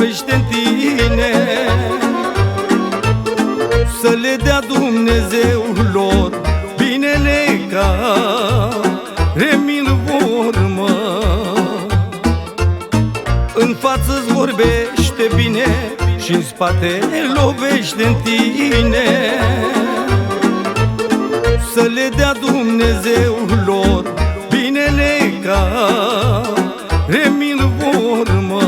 lovește în tine, să le dea Dumnezeu lor binele care mi-l vor, mă. În față-ți vorbește bine și-n spate lovește în tine, să le dea Dumnezeu lor binele care mi-l vor, mă.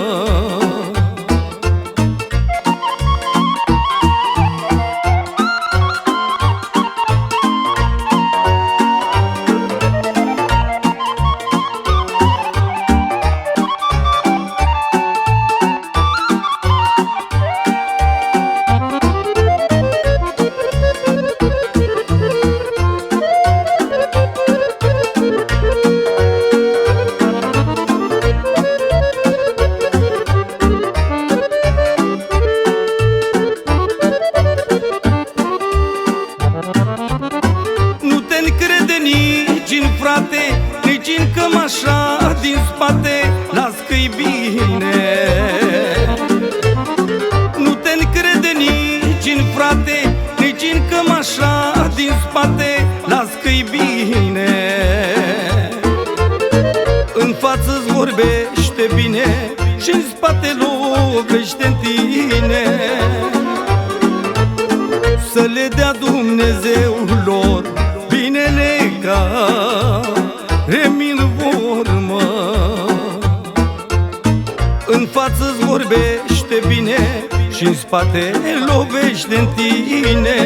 Frate, nici în cămașa din spate, las că-i bine. Nu te încrede nici în frate, nici în cămașa din spate, las că-i bine. În față-ți vorbește bine și în spate lovește în tine, să le dea Dumnezeu lor binele care mi-l vor, mă. În față-ți vorbește bine și în spate lovește în tine,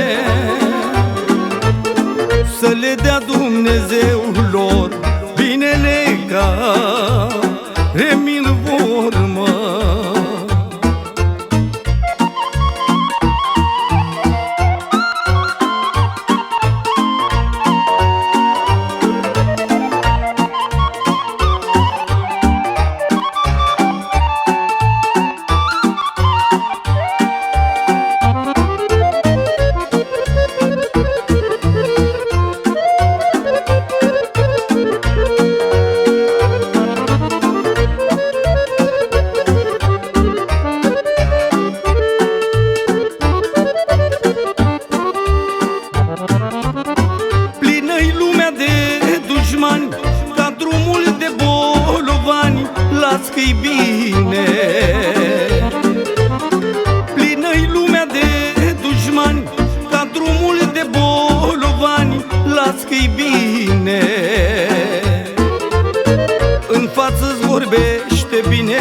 să le dea Dumnezeu lor binele care mi-l vor, mă. Ca drumul de bolovani, las că-i bine. Plină-i lumea de dușmani, ca drumul de bolovani, las că-i bine. În față-ți vorbește bine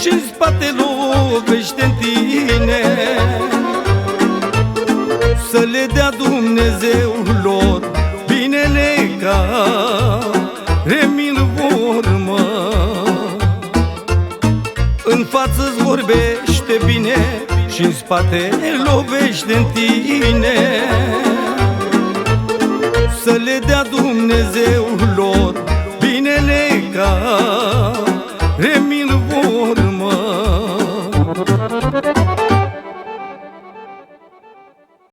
și în spate lovește în tine, să le dea Dumnezeu lor binele care mi-l vor, mă. În față-ți vorbește bine și în spate lovește în tine, să le dea Dumnezeu lor